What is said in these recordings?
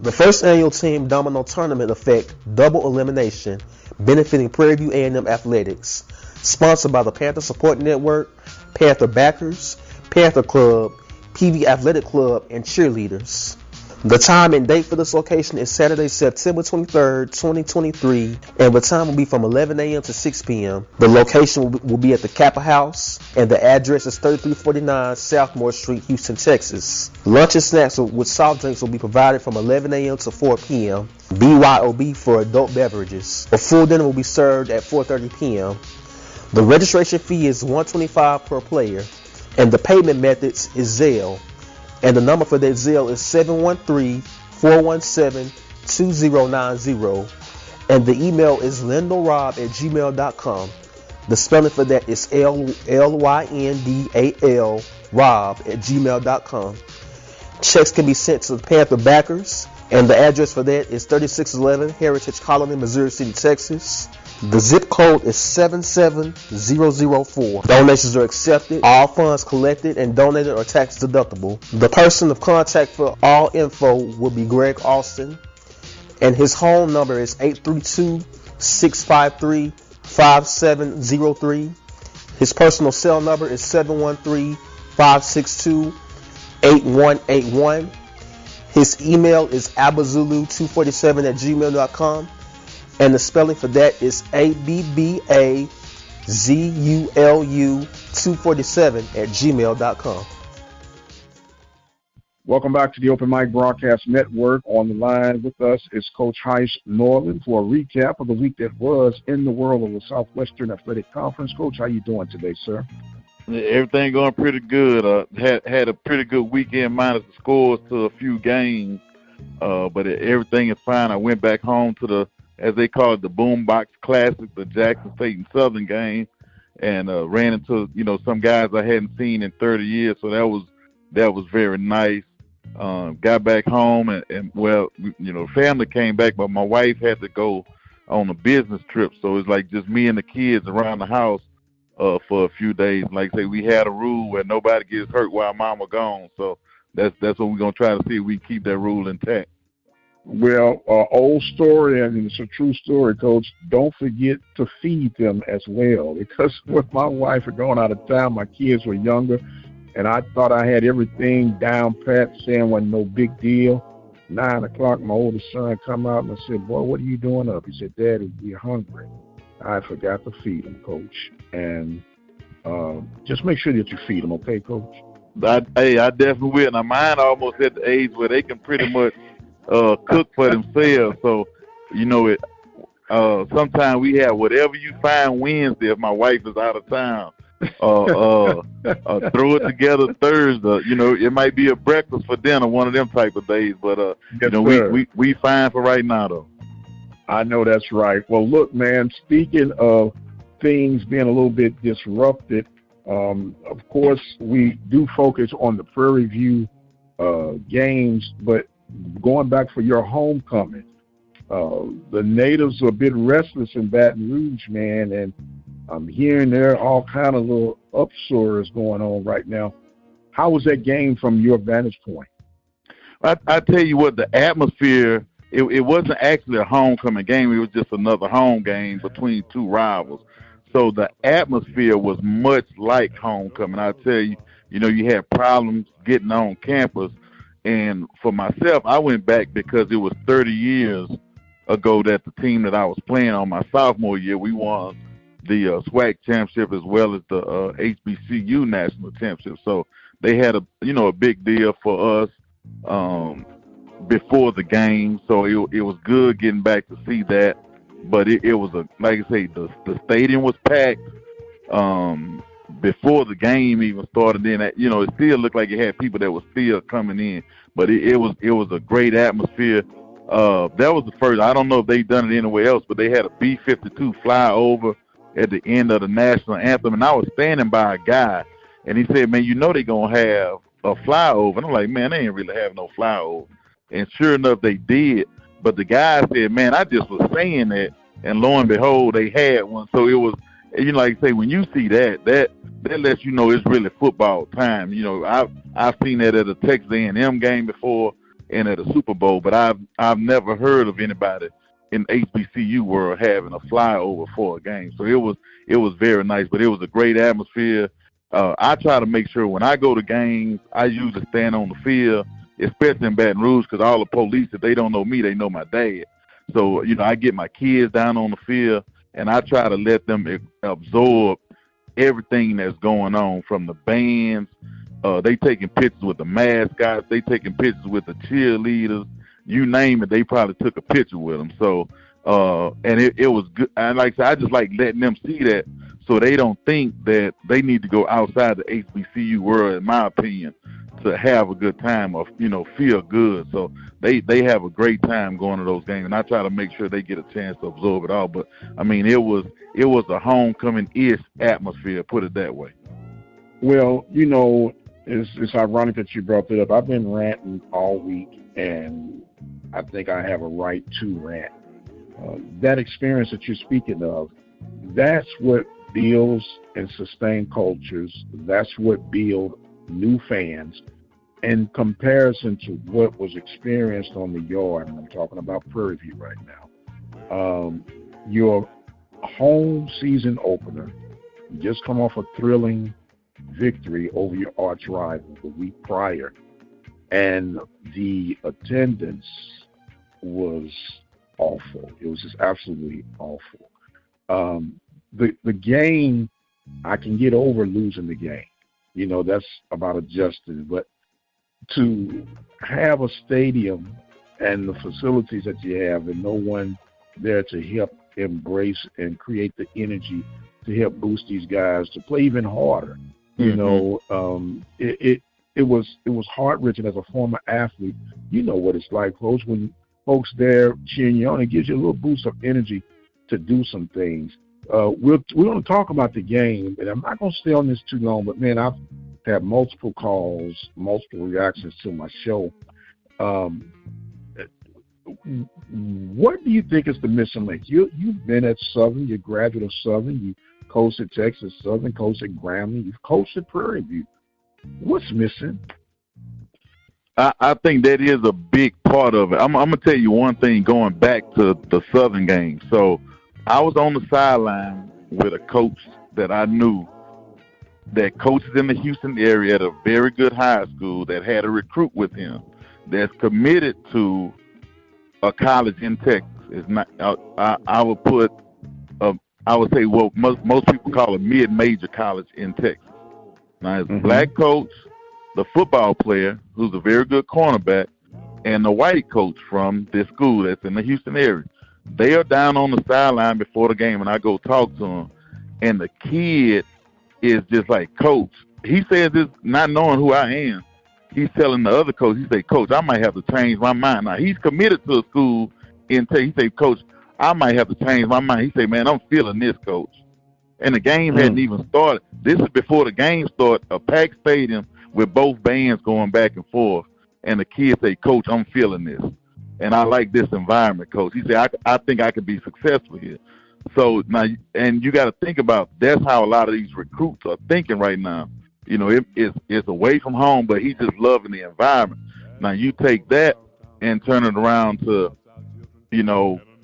The first annual Team Domino Tournament effect double elimination benefiting Prairie View A&M Athletics. Sponsored by the Panther Support Network, Panther Backers, Panther Club, PV Athletic Club, and cheerleaders. The time and date for this location is Saturday, September 23rd, 2023, and the time will be from 11 a.m. to 6 p.m. The location will be at the Kappa House, and the address is 3349 Southmore Street, Houston, Texas. Lunch and snacks with soft drinks will be provided from 11 a.m. to 4 p.m. BYOB for adult beverages. A full dinner will be served at 4:30 p.m. The registration fee is $125 per player, and the payment methods is Zelle. And the number for that Zelle is 713-417-2090. And the email is lyndalrob@gmail.com. The spelling for that is LYNDAL rob@gmail.com. Checks can be sent to the Panther Backers. And the address for that is 3611 Heritage Colony, Missouri City, Texas. The zip code is 77004. Donations are accepted. All funds collected and donated are tax deductible. The person of contact for all info will be Greg Austin, and his home number is 832-653-5703. His personal cell number is 713-562-8181. His email is abazulu247@gmail.com. And the spelling for that is ABBAZULU247@gmail.com. Welcome back to the Open Mic Broadcast Network. On the line with us is Coach Heiss Norland for a recap of the week that was in the world of the Southwestern Athletic Conference. Coach, how you doing today, sir? Everything going pretty good. Had a pretty good weekend minus the scores to a few games, but everything is fine. I went back home to the, as they call it, the Boombox Classic, the Jackson State and Southern game, and ran into some guys I hadn't seen in 30 years. So that was very nice. Got back home and family came back, but my wife had to go on a business trip, so it's like just me and the kids around the house for a few days. Like I say, we had a rule where nobody gets hurt while mama gone, so that's what we're gonna try to see if we keep that rule intact. Well, old story, and it's a true story, Coach. Don't forget to feed them as well, because with my wife going out of town, my kids were younger, and I thought I had everything down pat, saying wasn't no big deal. 9 o'clock, my oldest son come out, and I said, "Boy, what are you doing up?" He said, "Daddy, we're hungry." I forgot to feed him, Coach. And just make sure that you feed them, okay, Coach? I definitely will. Now, mine almost at the age where they can pretty much cook for themselves. So, sometimes we have whatever you find Wednesday if my wife is out of town. Throw it together Thursday. It might be a breakfast for dinner, one of them type of days. But we fine for right now, though. I know that's right. Well, look, man, speaking of things being a little bit disrupted, of course, we do focus on the Prairie View games, but going back for your homecoming, the natives are a bit restless in Baton Rouge, man, and I'm hearing there are all kind of little upsurges going on right now. How was that game from your vantage point? I tell you what, the atmosphere, it wasn't actually a homecoming game. It was just another home game between two rivals. So the atmosphere was much like homecoming. I tell you, you had problems getting on campus. And for myself, I went back because it was 30 years ago that the team that I was playing on my sophomore year, we won the SWAC championship as well as the HBCU national championship. So they had a big deal for us before the game. So it was good getting back to see that. But it was like I say, the stadium was packed before the game even started. Then it still looked like it had people that were still coming in. But it was a great atmosphere. That was the first. I don't know if they've done it anywhere else, but they had a B-52 flyover at the end of the national anthem, and I was standing by a guy, and he said, "Man, they're gonna have a flyover." And I'm like, "Man, they ain't really have no flyover." And sure enough, they did. But the guy said, "Man, I just was saying that," and lo and behold, they had one. So it was, like I say, when you see that lets you know it's really football time. I've seen that at a Texas A&M game before. and at a Super Bowl, but I've never heard of anybody in HBCU world having a flyover for a game. So it was very nice, but it was a great atmosphere. I try to make sure when I go to games, I usually stand on the field, especially in Baton Rouge, because all the police, if they don't know me, they know my dad. So, I get my kids down on the field, and I try to let them absorb everything that's going on, from the bands. They taking pictures with the mascots. They taking pictures with the cheerleaders. You name it, they probably took a picture with them. So, and it was good. And like I said, I just like letting them see that, so they don't think that they need to go outside the HBCU world, in my opinion, to have a good time or, feel good. So they have a great time going to those games, and I try to make sure they get a chance to absorb it all. But, I mean, it was a homecoming-ish atmosphere, put it that way. Well, it's ironic that you brought that up. I've been ranting all week, and I think I have a right to rant. That experience that you're speaking of, that's what builds and sustains cultures. That's what builds new fans in comparison to what was experienced on the yard. And I'm talking about Prairie View right now. Your home season opener, you just come off a thrilling victory over your arch rival the week prior, and the attendance was awful. It was just absolutely awful. The game, I can get over losing the game. That's about adjusting. But to have a stadium and the facilities that you have and no one there to help embrace and create the energy to help boost these guys to play even harder, it was heart-wrenching. As a former athlete, you know what it's like, folks, when folks there cheering you on. It gives you a little boost of energy to do some things. We're going to talk about the game, and I'm not going to stay on this too long, but, man, I've had multiple calls, multiple reactions to my show. What do you think is the missing link? You've been at Southern, you're a graduate of Southern, you coached at Texas Southern, coached at Grambling, you've coached at Prairie View. What's missing? I think that is a big part of it. I'm going to tell you one thing going back to the Southern game. So I was on the sideline with a coach that I knew that coaches in the Houston area at a very good high school that had a recruit with him that's committed to a college in Texas. It's not. I would put. I would say what most people call a mid-major college in Texas. Now, it's a black coach, the football player, who's a very good cornerback, and the white coach from this school that's in the Houston area. They are down on the sideline before the game, and I go talk to them, and the kid is just like, Coach. He says this not knowing who I am. He's telling the other coach, he say, Coach, I might have to change my mind. Now, he's committed to a school in Texas. He say, Coach, I might have to change my mind. He say, man, I'm feeling this, Coach. And the game hadn't even started. This is before the game started, a packed stadium with both bands going back and forth. And the kid say, Coach, I'm feeling this. And I like this environment, Coach. He said, I think I could be successful here. So now, and you got to think about, that's how a lot of these recruits are thinking right now. It's away from home, but he's just loving the environment. Now you take that and turn it around to,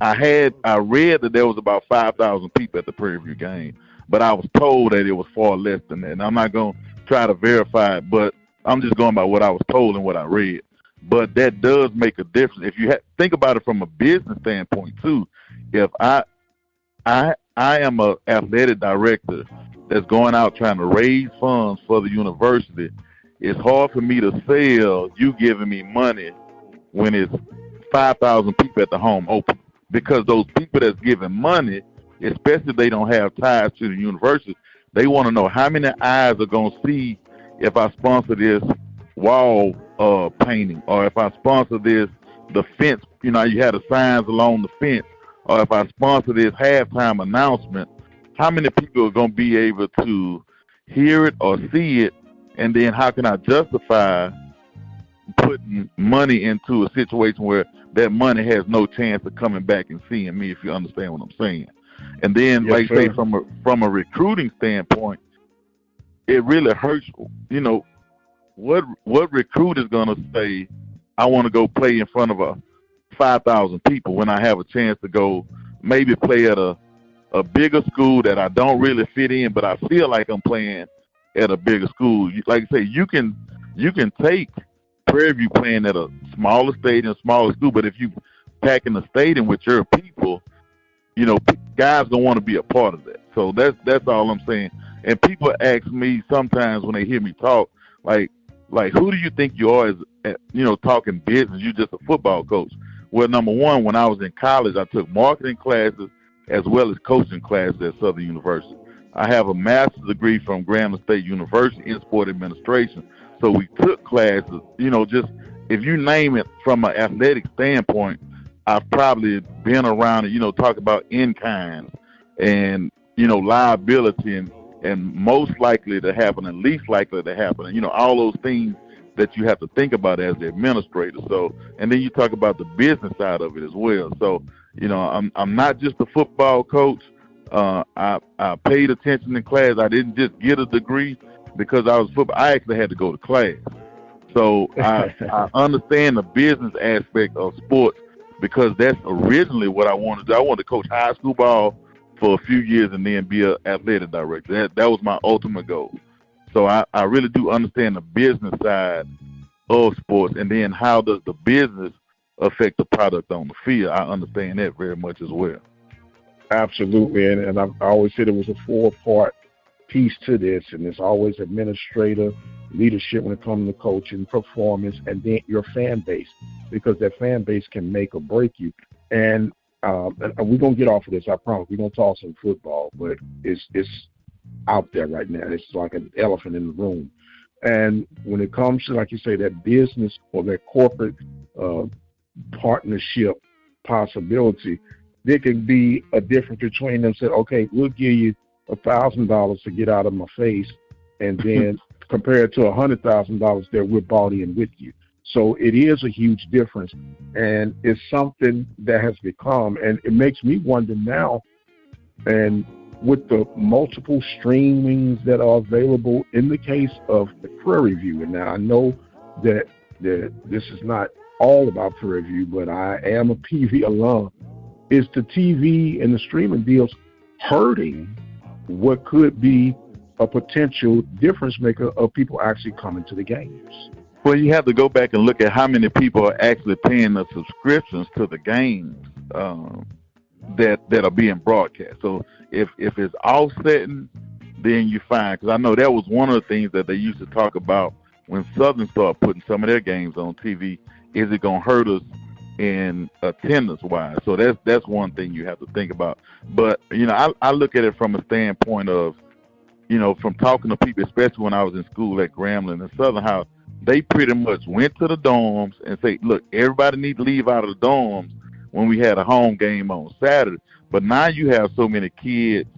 I read that there was about 5,000 people at the Prairie View game, but I was told that it was far less than that. And I'm not going to try to verify it, but I'm just going by what I was told and what I read. But that does make a difference. If you think about it from a business standpoint too, if I am an athletic director that's going out trying to raise funds for the university, it's hard for me to sell you giving me money when it's 5,000 people at the home open. Because those people that's giving money, especially if they don't have ties to the university, they want to know how many eyes are going to see if I sponsor this wall painting, or if I sponsor the fence, you had the signs along the fence, or if I sponsor this halftime announcement, how many people are going to be able to hear it or see it, and then how can I justify putting money into a situation where that money has no chance of coming back and seeing me, if you understand what I'm saying. And then, yes, say, from a recruiting standpoint, it really hurts, what recruit is going to say, I want to go play in front of 5,000 people when I have a chance to go maybe play at a bigger school that I don't really fit in, but I feel like I'm playing at a bigger school. Like I say, you can take Prairie View playing at a smaller stadium, smaller school, but if you pack in the stadium with your people, you know, guys don't want to be a part of that. So that's all I'm saying. And people ask me sometimes when they hear me talk, like who do you think you are as, you know, talking business? You're just a football coach. Well, number one, when I was in college, I took marketing classes as well as coaching classes at Southern University. I have a master's degree from Grambling State University in sport administration. So we took classes, you know, just if you name it from an athletic standpoint, I've probably been around it, you know, talk about in-kind and, you know, liability and most likely to happen and least likely to happen. And, you know, all those things that you have to think about as the administrator. So, and then you talk about the business side of it as well. So, you know, I'm not just a football coach. I paid attention in class. I didn't just get a degree because I was football. I actually had to go to class. So I understand the business aspect of sports because that's originally what I wanted to do. I wanted to coach high school ball for a few years and then be an athletic director. That was my ultimate goal. So I really do understand the business side of sports, and then how does the business affect the product on the field. I understand that very much as well. Absolutely, and I always said it was a 4-part piece to this, and it's always administrator, leadership when it comes to coaching, performance, and then your fan base, because that fan base can make or break you. And we're going to get off of this, I promise. We're going to talk some football, but it's out there right now. It's like an elephant in the room. And when it comes to, like you say, that business or that corporate partnership possibility, there can be a difference between them saying, okay, we'll give you $1,000 to get out of my face, and then compared to $100,000 that we're bought in with you. So it is a huge difference, and it's something that has become, and it makes me wonder now, and with the multiple streamings that are available in the case of the Prairie View, and now I know that this is not all about Prairie View, but I am a PV alum. Is the TV and the streaming deals hurting what could be a potential difference maker of people actually coming to the games? Well, you have to go back and look at how many people are actually paying the subscriptions to the games that are being broadcast. So if it's offsetting, then you're fine. Because I know that was one of the things that they used to talk about when Southern started putting some of their games on TV. Is it going to hurt us in attendance-wise? So that's one thing you have to think about. But, you know, I look at it from a standpoint of, you know, from talking to people, especially when I was in school at Grambling and Southern, how they pretty much went to the dorms and say, look, everybody needs to leave out of the dorms when we had a home game on Saturday. But now you have so many kids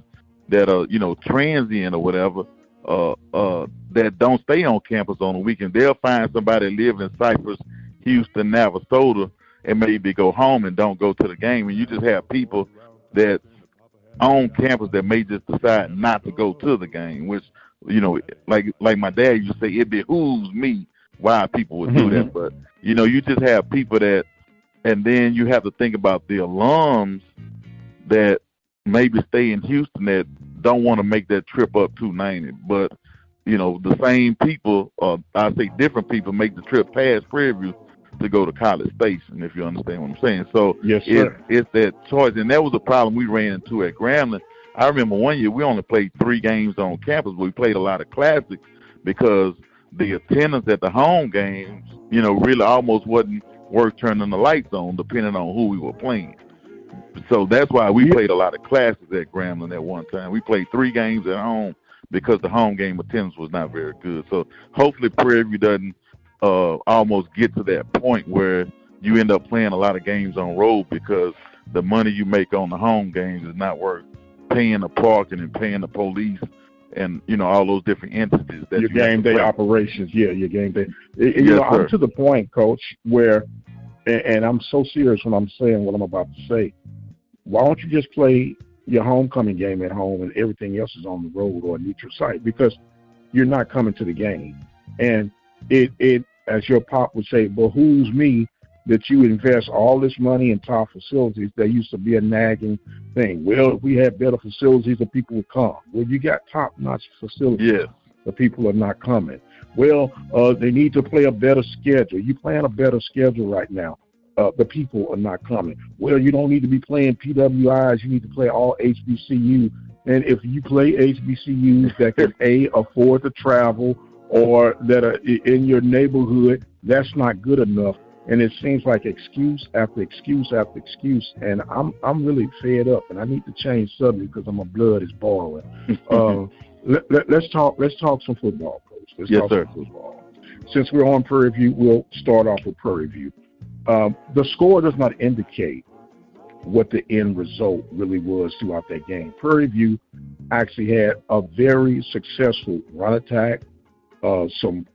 that are, you know, transient or whatever, that don't stay on campus on the weekend. They'll find somebody live in Cypress, Houston, Navasota, and maybe go home and don't go to the game. And you just have people that on campus that may just decide not to go to the game, which, you know, like my dad used to say, it behooves me why people would do that. But, you know, you just have people that, and then you have to think about the alums that maybe stay in Houston that don't want to make that trip up 290. But, you know, the same people, I say different people, make the trip past Prairie View to go to College Station, if you understand what I'm saying. So yes, sir. It's that choice. And that was a problem we ran into at Grambling. I remember one year we only played 3 games on campus, but we played a lot of classics because the attendance at the home games, you know, really almost wasn't worth turning the lights on, depending on who we were playing. So that's why we played a lot of classics at Grambling at one time. We played 3 games at home because the home game attendance was not very good. So hopefully Prairie View doesn't almost get to that point where you end up playing a lot of games on road because the money you make on the home games is not worth paying the parking and paying the police and, you know, all those different entities that your game day operations. Yeah, your game day. Yes, you know, sir. I'm to the point, Coach, where, and I'm so serious when I'm saying what I'm about to say. Why don't you just play your homecoming game at home and everything else is on the road or a neutral site? Because you're not coming to the game. And it as your pop would say, behooves me that you invest all this money in top facilities. There used to be a nagging thing. Well, if we had better facilities, the people would come. Well, you got top-notch facilities. Yes. The people are not coming. Well, they need to play a better schedule. You playing a better schedule right now. The people are not coming. Well, you don't need to be playing PWIs. You need to play all HBCU. And if you play HBCUs that can, afford to travel or that are in your neighborhood, that's not good enough. And it seems like excuse after excuse after excuse. And I'm really fed up, and I need to change subject because my blood is boiling. Let's talk some football, Coach. Let's talk some football. Since we're on Prairie View, we'll start off with Prairie View. The score does not indicate what the end result really was throughout that game. Prairie View actually had a very successful run attack, some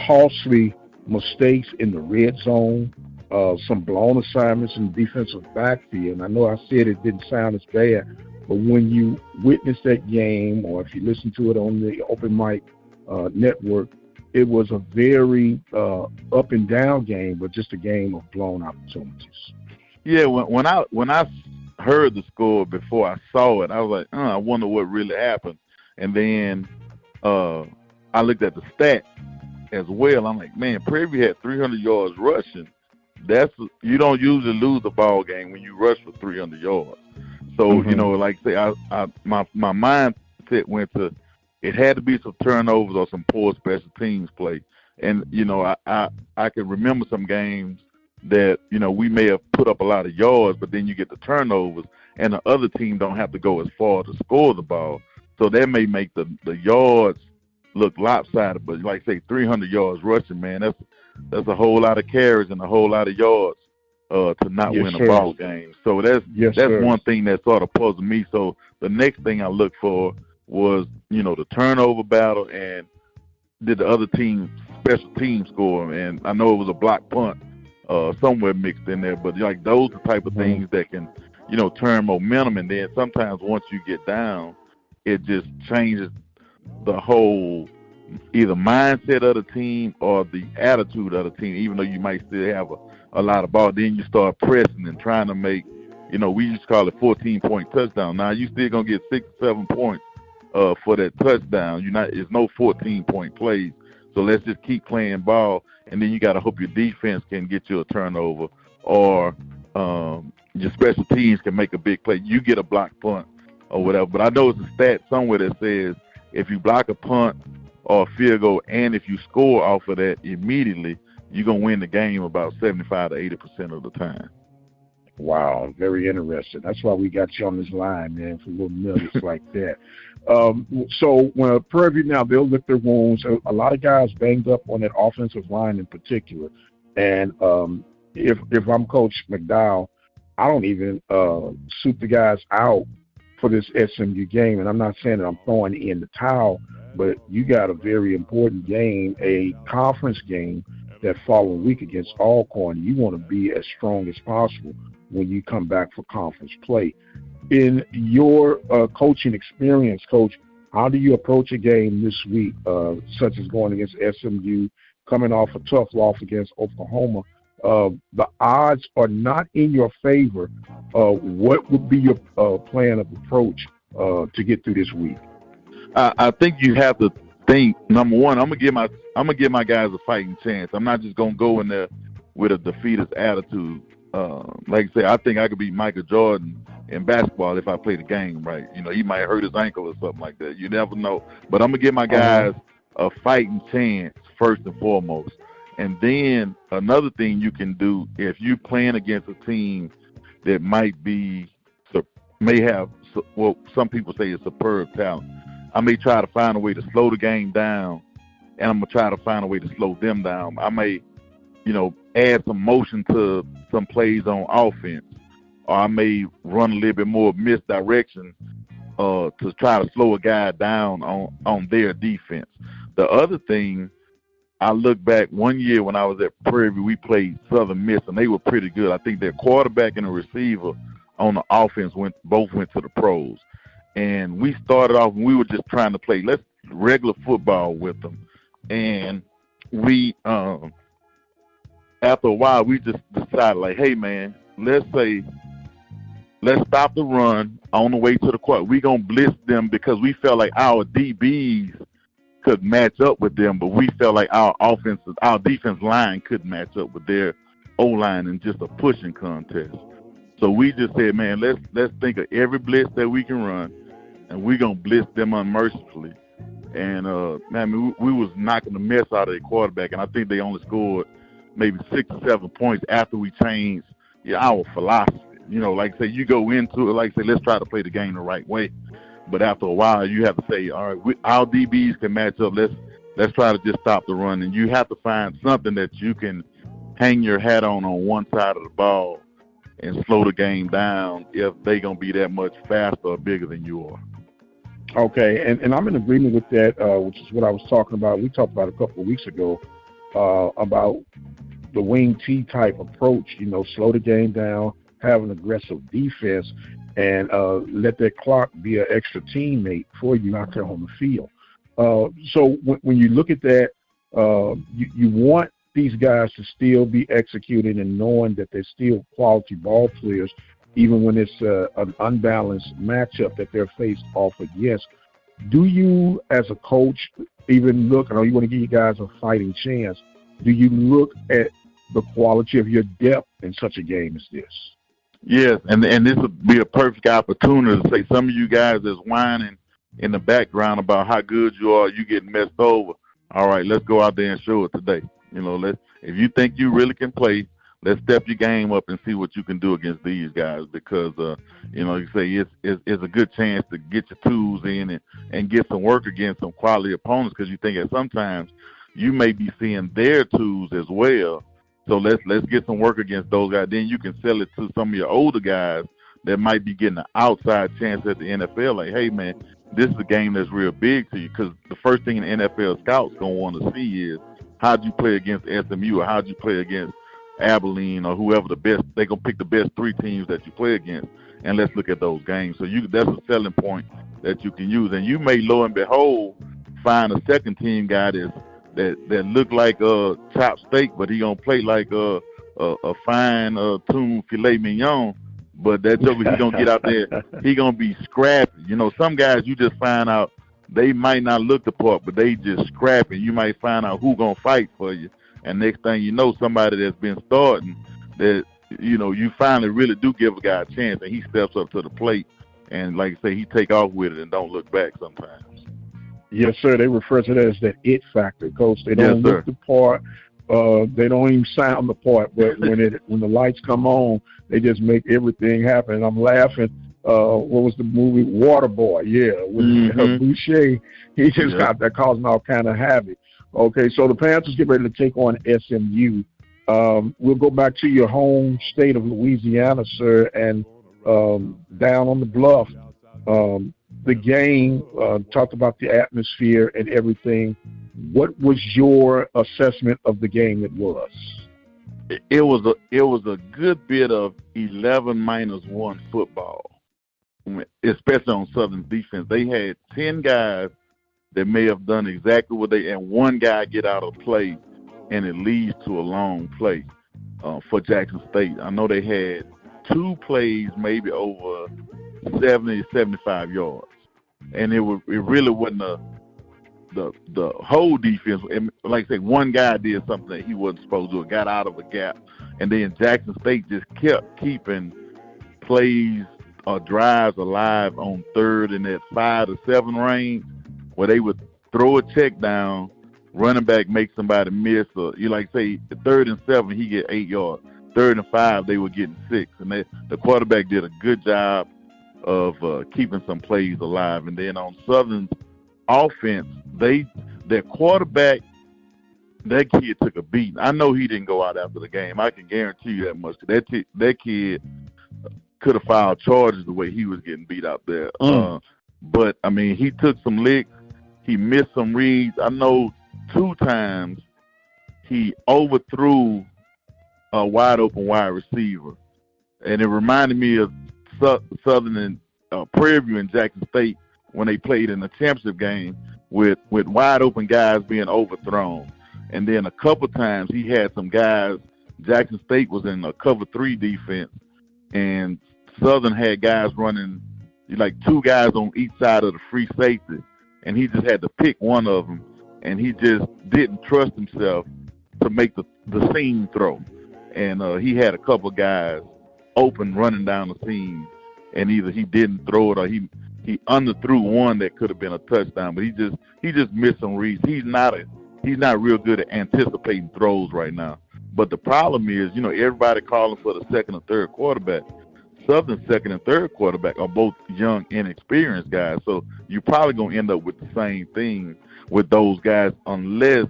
costly mistakes in the red zone, some blown assignments in the defensive backfield. I know I said it didn't sound as bad, but when you witness that game, or if you listen to it on the Open Mic network, it was a very up and down game, but just a game of blown opportunities. Yeah, when I heard the score before I saw it, I was like, I wonder what really happened. And then I looked at the stats as well. I'm like, man, Prairie View had 300 yards rushing. You don't usually lose a ball game when you rush for 300 yards. So like say, my mindset went to, it had to be some turnovers or some poor special teams play. And I can remember some games that we may have put up a lot of yards, but then you get the turnovers, and the other team don't have to go as far to score the ball. So that may make the yards look lopsided. But like say 300 yards rushing, man, that's a whole lot of carries and a whole lot of yards to not win a ball game. So that's one thing that sort of puzzled me. So the next thing I looked for was the turnover battle, and did the other team special team score? And I know it was a block punt somewhere mixed in there, but like those are the type of things that can turn momentum. And then sometimes once you get down, it just changes the whole either mindset of the team or the attitude of the team. Even though you might still have a lot of ball, then you start pressing and trying to make, we used to call it 14-point touchdown. Now you still gonna get 6 or 7 points for that touchdown. It's no 14-point plays. So let's just keep playing ball, and then you got to hope your defense can get you a turnover, or your special teams can make a big play. You get a block punt or whatever. But I know it's a stat somewhere that says if you block a punt or a field goal, and if you score off of that immediately, you're going to win the game about 75 to 80% of the time. Wow, very interesting. That's why we got you on this line, man, for little nuggets like that. So when Prairie View now, they'll lick their wounds. A lot of guys banged up on that offensive line in particular. And if I'm Coach McDowell, I don't even suit the guys out for this SMU game. And I'm not saying that I'm throwing in the towel, but you got a very important game, a conference game that following week against Alcorn. You want to be as strong as possible when you come back for conference play. In your coaching experience, Coach, how do you approach a game this week, such as going against SMU, coming off a tough loss against Oklahoma? The odds are not in your favor. What would be your plan of approach to get through this week? I think you have to think, number one, I'm gonna give my guys a fighting chance. I'm not just gonna go in there with a defeatist attitude. Like I say, I think I could beat Michael Jordan in basketball if I play the game right. He might hurt his ankle or something like that. You never know. But I'm gonna give my guys a fighting chance first and foremost. And then another thing you can do, if you're playing against a team that may have what some people say is superb talent, I may try to find a way to slow the game down, and I'm going to try to find a way to slow them down. I may, add some motion to some plays on offense, or I may run a little bit more misdirection to try to slow a guy down on their defense. The other thing, I look back one year when I was at Prairie View, we played Southern Miss, and they were pretty good. I think their quarterback and the receiver on the offense both went to the pros. And we started off, and we were just trying to play regular football with them. And we after a while, we just decided, like, hey, man, let's stop the run on the way to the court. We're going to blitz them because we felt like our DBs could match up with them, but we felt like our defense line couldn't match up with their O-line in just a pushing contest. So we just said, man, let's think of every blitz that we can run, and we're going to blitz them unmercifully. And, man, we was knocking the mess out of their quarterback, and I think they only scored maybe 6 or 7 points after we changed our philosophy. You know, like I say, you go into it, like I say, let's try to play the game the right way. But after a while, you have to say, all right, our DBs can match up. Let's try to just stop the run. And you have to find something that you can hang your hat on one side of the ball and slow the game down if they're going to be that much faster or bigger than you are. Okay, and I'm in agreement with that, which is what I was talking about. We talked about a couple of weeks ago about the wing T type approach, you know, slow the game down, have an aggressive defense, and let that clock be an extra teammate for you out there on the field. So when you look at that, you want these guys to still be executing and knowing that they're still quality ball players, even when it's an unbalanced matchup that they're faced off against. Do you, as a coach, even look, I know you want to give you guys a fighting chance, do you look at the quality of your depth in such a game as this? Yes, and this would be a perfect opportunity to say some of you guys that's whining in the background about how good you are, you getting messed over. All right, let's go out there and show it today. You know, if you think you really can play, let's step your game up and see what you can do against these guys because, you know, you say it's a good chance to get your tools in and get some work against some quality opponents because you think that sometimes you may be seeing their tools as well. So let's get some work against those guys. Then you can sell it to some of your older guys that might be getting an outside chance at the NFL. Like, hey, man, this is a game that's real big to you because the first thing an NFL scout's going to want to see is how'd you play against SMU or how'd you play against Abilene or whoever the best. They're going to pick the best 3 teams that you play against, and let's look at those games. So that's a selling point that you can use. And you may, lo and behold, find a second-team guy that look like a chopped steak, but he gonna play like a fine tuned filet mignon. But that joker, he gonna get out there, he gonna be scrappy. You know, some guys you just find out they might not look the part, but they just scrappy. You might find out who gonna fight for you, and next thing you know, somebody that's been starting that you know you finally really do give a guy a chance, and he steps up to the plate, and like I say, he take off with it and don't look back sometimes. Yes, sir. They refer to that as that it factor, Coach. They don't look the part. They don't even sound the part. But when the lights come on, they just make everything happen. And I'm laughing. What was the movie Waterboy? Yeah, with Boucher. He just got that causing all kind of havoc. Okay, so the Panthers get ready to take on SMU. We'll go back to your home state of Louisiana, sir, and down on the bluff. The game, talked about the atmosphere and everything. What was your assessment of the game it was? It was a good bit of 11-1 football, especially on Southern's defense. They had 10 guys that may have done exactly what and one guy get out of play, and it leads to a long play for Jackson State. I know they had 2 plays maybe over 70, 75 yards. And it really wasn't the whole defense. And like I say, one guy did something that he wasn't supposed to do. Got out of a gap. And then Jackson State just kept keeping plays or drives alive on third in that 5 to 7 range where they would throw a check down, running back make somebody miss. Or you like say, 3rd and 7, he get 8 yards. 3rd and 5, they were getting 6. And the quarterback did a good job of keeping some plays alive. And then on Southern's offense, their quarterback, that kid took a beating. I know he didn't go out after the game. I can guarantee you that much. That kid could have filed charges the way he was getting beat out there. But, I mean, he took some licks. He missed some reads. I know 2 times he overthrew a wide-open wide receiver. And it reminded me of Southern and Prairie View and Jackson State when they played in the championship game with wide open guys being overthrown. And then a couple times he had some guys Jackson State was in a cover 3 defense, and Southern had guys running, like 2 guys on each side of the free safety, and he just had to pick one of them, and he just didn't trust himself to make the seam throw. And he had a couple guys open running down the seam, and either he didn't throw it or he underthrew one that could have been a touchdown, but he just missed some reads. He's not real good at anticipating throws right now. But the problem is, everybody calling for the second or third quarterback. Southern's second and third quarterback are both young, inexperienced guys. So you're probably going to end up with the same thing with those guys unless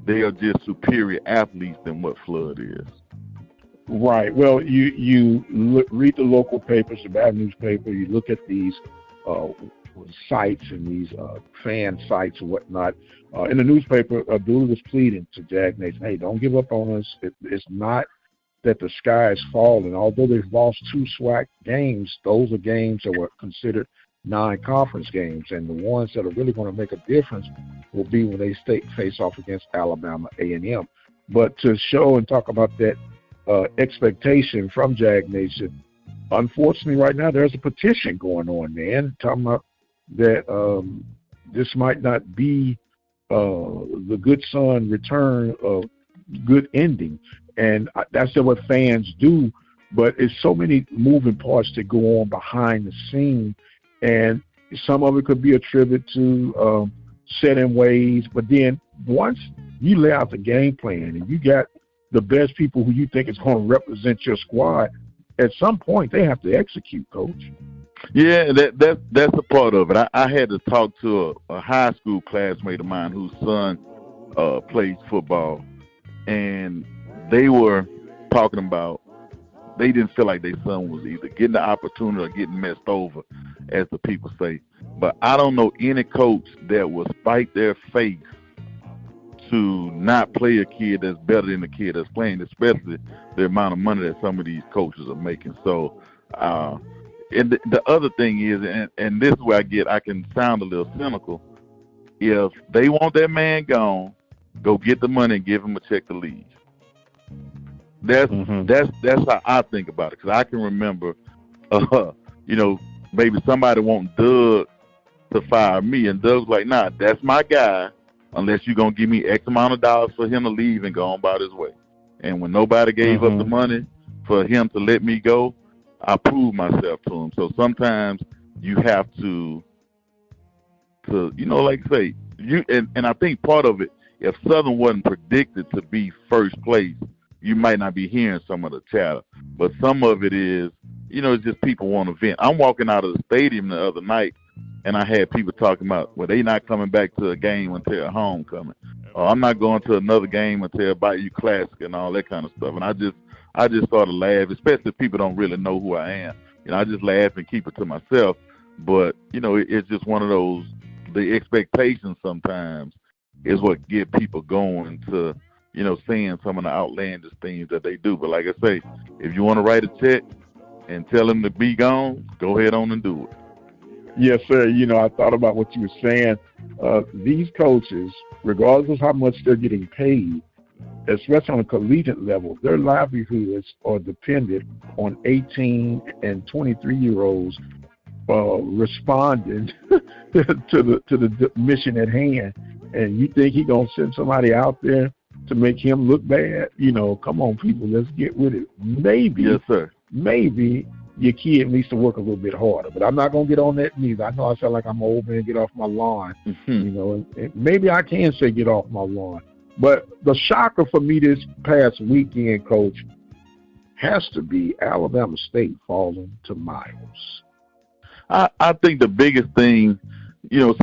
they are just superior athletes than what Flood is. Right. Well, you read the local papers, the Baton newspaper. You look at these sites and these fan sites and whatnot. In the newspaper, Abdullah was pleading to Jag Nation, hey, don't give up on us. It's not that the sky is falling. Although they've lost 2 SWAC games, those are games that were considered non-conference games, and the ones that are really going to make a difference will be when they face off against Alabama A&M. But to show and talk about that expectation from Jag Nation, unfortunately right now there's a petition going on, man, talking about that this might not be the good son return of good ending. And that's what fans do, but it's so many moving parts that go on behind the scene, and some of it could be attributed to set in ways. But then once you lay out the game plan and you got the best people who you think is going to represent your squad, at some point they have to execute, Coach. Yeah, that's a part of it. I had to talk to a high school classmate of mine whose son plays football, and they were talking about they didn't feel like their son was either getting the opportunity or getting messed over, as the people say. But I don't know any coach that will spike their face to not play a kid that's better than the kid that's playing, especially the amount of money that some of these coaches are making. So, and the other thing is, and this is where I can sound a little cynical, if they want that man gone, go get the money and give him a check to leave. That's how I think about it, because I can remember, maybe somebody want Doug to fire me, and Doug's like, nah, that's my guy, unless you're going to give me X amount of dollars for him to leave and go on about his way. And when nobody gave up the money for him to let me go, I proved myself to him. So sometimes you have to like say, and I think part of it, if Southern wasn't predicted to be first place, you might not be hearing some of the chatter. But some of it is, it's just people want to vent. I'm walking out of the stadium the other night, and I had people talking about, well, they not coming back to a game until homecoming. Or I'm not going to another game until Bayou Classic and all that kind of stuff. And I just started laughing, especially if people don't really know who I am. I just laugh and keep it to myself. But, it's just one of those, the expectations sometimes is what get people going to, saying some of the outlandish things that they do. But like I say, if you want to write a check and tell them to be gone, go ahead on and do it. Yes, sir. I thought about what you were saying. These coaches, regardless of how much they're getting paid, especially on a collegiate level, their livelihoods are dependent on 18 and 23-year-olds responding to the mission at hand. And you think he's going to send somebody out there to make him look bad? Come on, people, let's get with it. Maybe, yes, sir. Maybe your kid needs to work a little bit harder, but I'm not going to get on that neither. I know I sound like I'm old man, get off my lawn, and maybe I can say get off my lawn. But the shocker for me this past weekend, Coach, has to be Alabama State falling to Miles. I think the biggest thing,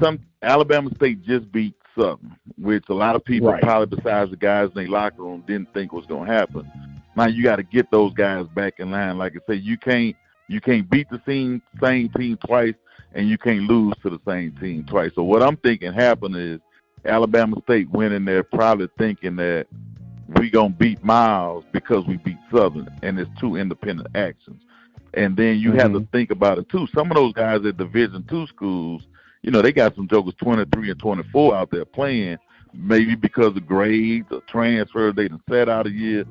some Alabama State just beat Southern, which a lot of people, probably besides the guys in their locker room, didn't think was going to happen. Now you got to get those guys back in line. Like I say, you can't beat the same team twice, and you can't lose to the same team twice. So what I'm thinking happened is Alabama State went in there probably thinking that we gonna beat Miles because we beat Southern, and it's 2 independent actions. And then you have to think about it too. Some of those guys at Division II schools, they got some jokers 23 and 24 out there playing, maybe because of grades or transfer, they done sat out a year.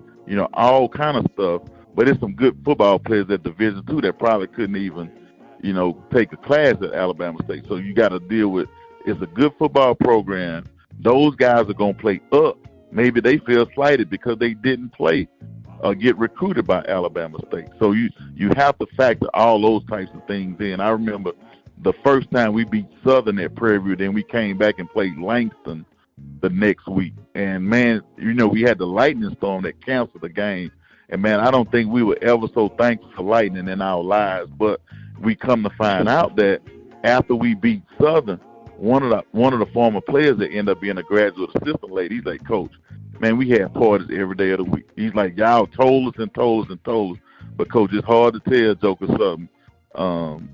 all kind of stuff. But it's some good football players at Division II that probably couldn't even, take a class at Alabama State. So you got to deal with, it's a good football program. Those guys are going to play up. Maybe they feel slighted because they didn't play or get recruited by Alabama State. So you have to factor all those types of things in. I remember the first time we beat Southern at Prairie View, then we came back and played Langston the next week. And, man, we had the lightning storm that canceled the game. And, man, I don't think we were ever so thankful for lightning in our lives. But we come to find out that after we beat Southern, one of the former players that ended up being a graduate assistant lady, he's like, Coach, man, we had parties every day of the week. He's like, y'all told us and told us and told us. But, Coach, it's hard to tell Joker something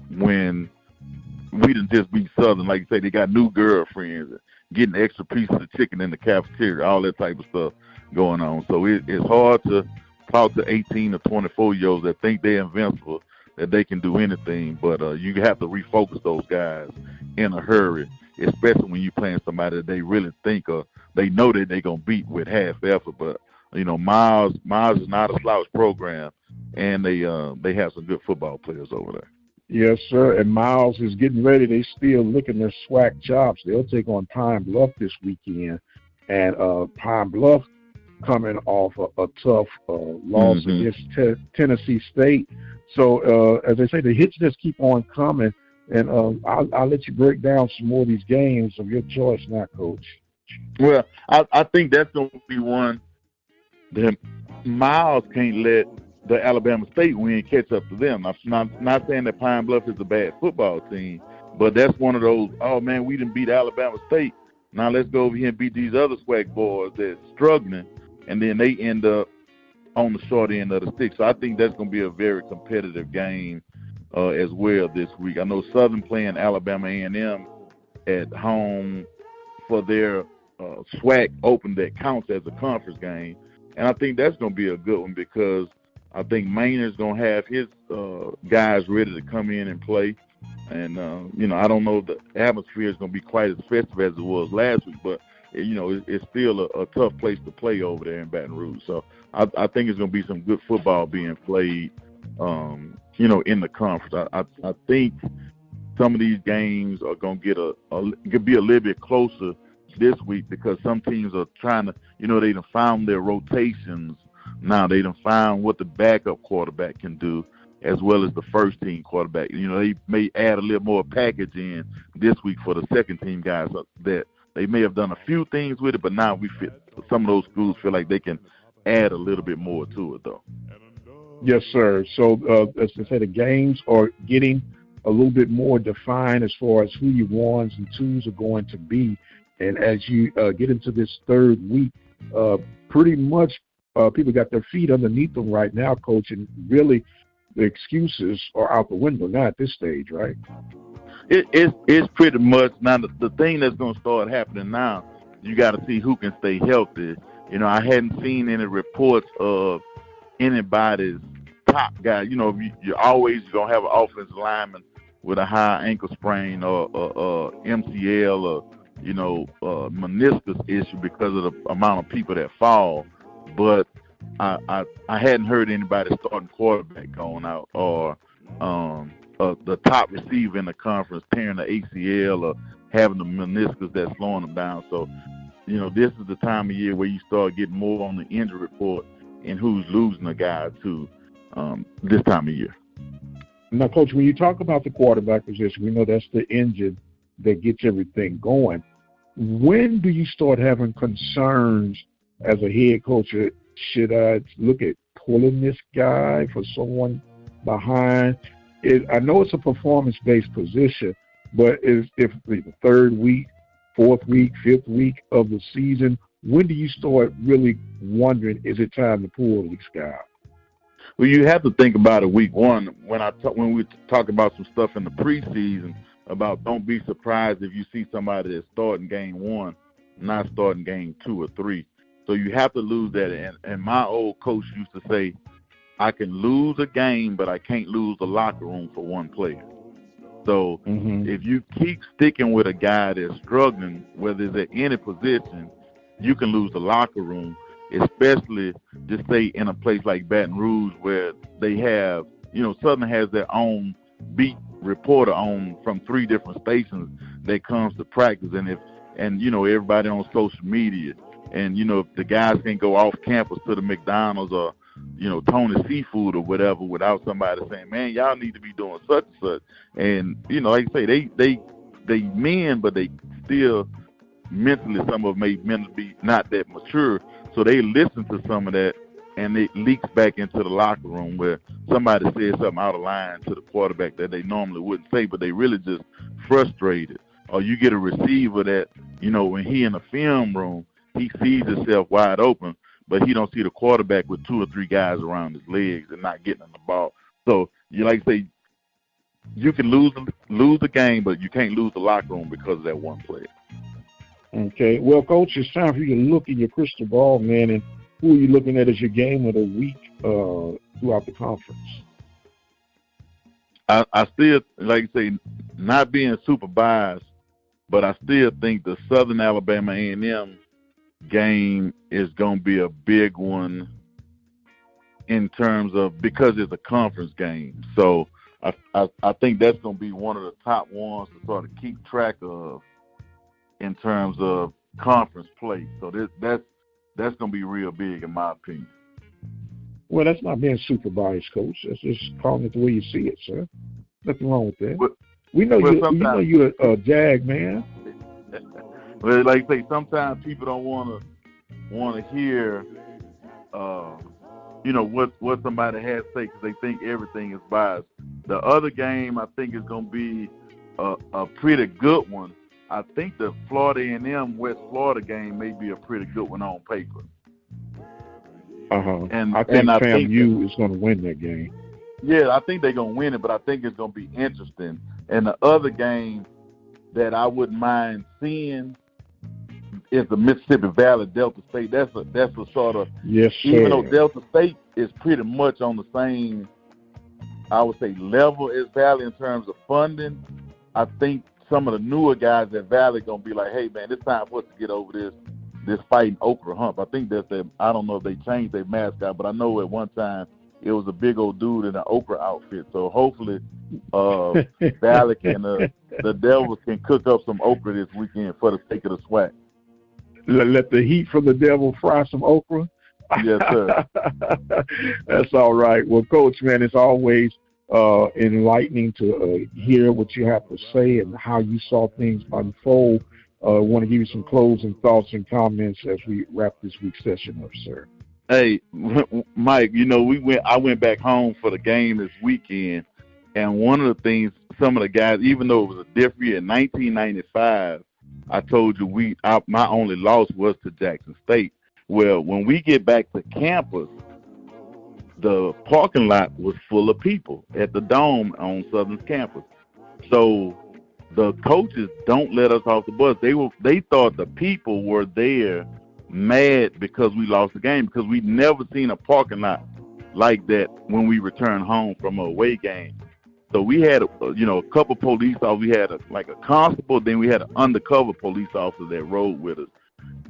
when we didn't just beat Southern. Like you say, they got new girlfriends, getting extra pieces of chicken in the cafeteria, all that type of stuff going on. So it's hard to talk to 18 or 24-year-olds that think they're invincible, that they can do anything. But you have to refocus those guys in a hurry, especially when you're playing somebody that they really think or they know that they're going to beat with half effort. But, Miles is not a slouch program, and they have some good football players over there. Yes, sir. And Miles is getting ready. They still licking their SWAC chops. They'll take on Pine Bluff this weekend. And Pine Bluff coming off a tough loss against Tennessee State. So, as I say, the hits just keep on coming. And I'll let you break down some more of these games of your choice now, Coach. Well, I think that's going to be one that Miles can't let the Alabama State win catch up to them. I'm not saying that Pine Bluff is a bad football team, but that's one of those, oh, man, we didn't beat Alabama State. Now let's go over here and beat these other SWAC boys that's struggling, and then they end up on the short end of the stick. So I think that's going to be a very competitive game as well this week. I know Southern playing Alabama A&M at home for their SWAC Open that counts as a conference game, and I think that's going to be a good one because I think Maynard's going to have his guys ready to come in and play. And, I don't know if the atmosphere is going to be quite as festive as it was last week, but, it's still a tough place to play over there in Baton Rouge. So I think it's going to be some good football being played, in the conference. I think some of these games are going to be a little bit closer this week because some teams are trying to, they done found their rotations. Now they done found what the backup quarterback can do as well as the first team quarterback. They may add a little more package in this week for the second team guys that they may have done a few things with it, but now some of those schools feel like they can add a little bit more to it though. Yes, sir. So as I said, the games are getting a little bit more defined as far as who your ones and twos are going to be. And as you get into this third week, pretty much people got their feet underneath them right now, Coach, and really the excuses are out the window now at this stage, right? It's pretty much now the thing that's going to start happening now. You got to see who can stay healthy. I hadn't seen any reports of anybody's top guy. You're always going to have an offensive lineman with a high ankle sprain or MCL or meniscus issue because of the amount of people that fall. But I hadn't heard anybody starting quarterback going out or the top receiver in the conference tearing the ACL or having the meniscus that's slowing them down. So, this is the time of year where you start getting more on the injury report and who's losing a guy to this time of year. Now, Coach, when you talk about the quarterback position, we know that's the engine that gets everything going. When do you start having concerns as a head coach? Should I look at pulling this guy for someone behind? I know it's a performance-based position, but if the third week, fourth week, fifth week of the season, when do you start really wondering, is it time to pull this guy out? Well, you have to think about it week one. When we talk about some stuff in the preseason about don't be surprised if you see somebody that's starting game one, not starting game 2 or 3. So you have to lose that. And my old coach used to say, I can lose a game, but I can't lose the locker room for one player. So if you keep sticking with a guy that's struggling, whether it's at any position, you can lose the locker room. especially just say in a place like Baton Rouge where they have, Southern has their own beat reporter on from 3 different stations that comes to practice, and everybody on social media, and if the guys can go off campus to the McDonald's or Tony Seafood or whatever without somebody saying, man, y'all need to be doing such and such, and like I say, they men, but they still mentally, some of them may mentally be not that mature, so they listen to some of that, and it leaks back into the locker room where somebody says something out of line to the quarterback that they normally wouldn't say, but they really just frustrated. Or you get a receiver that, when he in the film room, he sees himself wide open, but he don't see the quarterback with 2 or 3 guys around his legs and not getting on the ball. So you like to say, you can lose the game, but you can't lose the locker room because of that one player. Okay. Well, Coach, it's time for you to look in your crystal ball, man, and who are you looking at as your game of the week throughout the conference? I still, like I say, not being super biased, but I still think the Southern Alabama A&M game is going to be a big one in terms of, because it's a conference game. So I think that's going to be one of the top ones to sort of keep track of in terms of conference play. So that's going to be real big in my opinion. Well, that's not being super biased, Coach. That's just calling it the way you see it, sir. Nothing wrong with that. We know you're a Jag man. Well, like I say, sometimes people don't want to hear, what somebody has to say because they think everything is biased. The other game I think is going to be a pretty good one. I think the Florida A&M West Florida game may be a pretty good one on paper. And I think FAMU is going to win that game. Yeah, I think they're going to win it, but I think it's going to be interesting. And the other game that I wouldn't mind seeing is the Mississippi Valley Delta State. That's a sort of, yes, sir. Even though Delta State is pretty much on the same, I would say, level as Valley in terms of funding, I think some of the newer guys at Valley going to be like, hey, man, it's time for us to get over this fighting okra hump. I think I don't know if they changed their mascot, but I know at one time it was a big old dude in an okra outfit. So hopefully Valley can, the Devils can cook up some okra this weekend for the sake of the SWAC. Let the heat from the Devil fry some okra? Yes, sir. That's all right. Well, Coach, man, it's always enlightening to hear what you have to say and how you saw things unfold. I want to give you some closing thoughts and comments as we wrap this week's session up, sir. Hey, Mike, I went back home for the game this weekend, and one of the things, some of the guys, even though it was a different year, in 1995, I told you my only loss was to Jackson State. Well, when we get back to campus, the parking lot was full of people at the Dome on Southern's campus. So the coaches don't let us off the bus. They thought the people were there mad because we lost the game, because we'd never seen a parking lot like that when we returned home from an away game. So we had a couple police officers. We had a constable, then we had an undercover police officer that rode with us.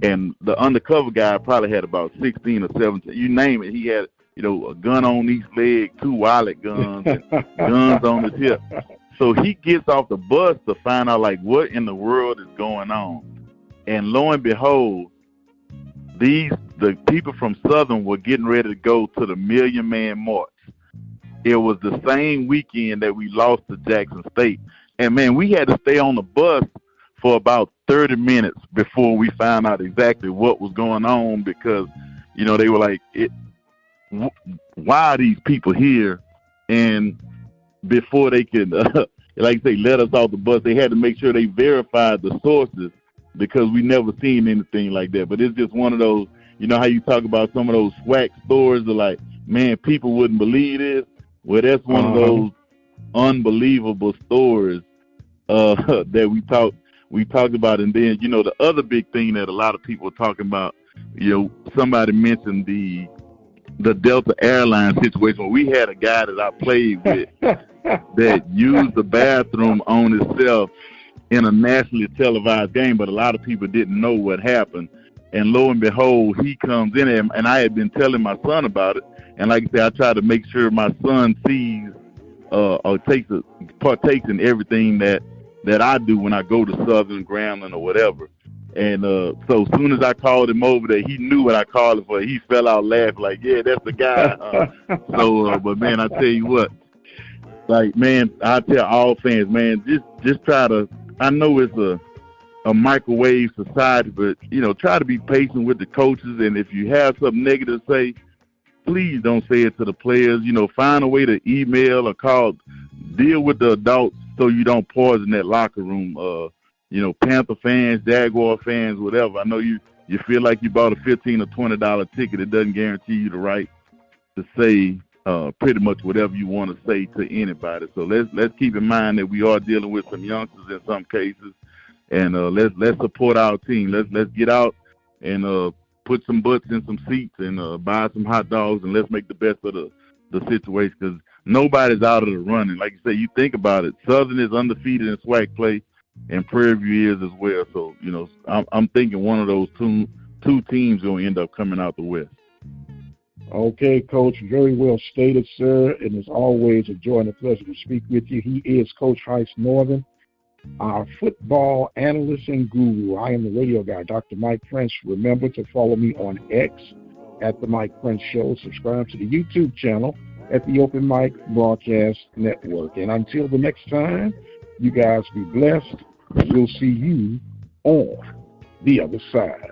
And the undercover guy probably had about 16 or 17, you name it. He had, a gun on each leg, 2 wallet guns, and guns on the tip. So he gets off the bus to find out, what in the world is going on. And lo and behold, the people from Southern were getting ready to go to the Million Man March. It was the same weekend that we lost to Jackson State. And, man, we had to stay on the bus for about 30 minutes before we found out exactly what was going on, because, they were like, why are these people here? And before they could, like I say, let us off the bus, they had to make sure they verified the sources, because we never seen anything like that. But it's just one of those, how you talk about some of those SWAC stories of like, man, people wouldn't believe this. Well, that's one of those unbelievable stories that we talked about. And then, the other big thing that a lot of people are talking about, somebody mentioned the Delta Airlines situation where we had a guy that I played with that used the bathroom on himself in a nationally televised game, but a lot of people didn't know what happened. And lo and behold, he comes in, and I had been telling my son about it. And like I said, I try to make sure my son sees or partakes in everything that I do when I go to Southern, Grambling, or whatever. And so as soon as I called him over there, he knew what I called him for. He fell out laughing like, yeah, that's the guy. But man, I tell you what, like, man, I tell all fans, man, just try to, I know it's a microwave society, but, you know, try to be patient with the coaches. And if you have something negative to say, please don't say it to the players. You know, find a way to email or call, deal with the adults so you don't poison that locker room. You know, Panther fans, Jaguar fans, whatever. I know you feel like you bought a $15 or $20 ticket. It doesn't guarantee you the right to say pretty much whatever you want to say to anybody. So let's keep in mind that we are dealing with some youngsters in some cases, and let's support our team. Let's get out and put some butts in some seats and buy some hot dogs, and let's make the best of the situation, because nobody's out of the running. Like you say, you think about it, Southern is undefeated in SWAC play, and Prairie View is as well. So, you know, I'm thinking one of those two teams going to end up coming out the West. Okay, Coach, very well stated, sir. And as always, a joy and a pleasure to speak with you. He is Coach Heist Northern, our football analyst and guru. I am the radio guy, Dr. Mike Prince. Remember to follow me on X at The Mike Prince Show. Subscribe to the YouTube channel at the Open Mic Broadcast Network. And until the next time, you guys be blessed. We'll see you on the other side.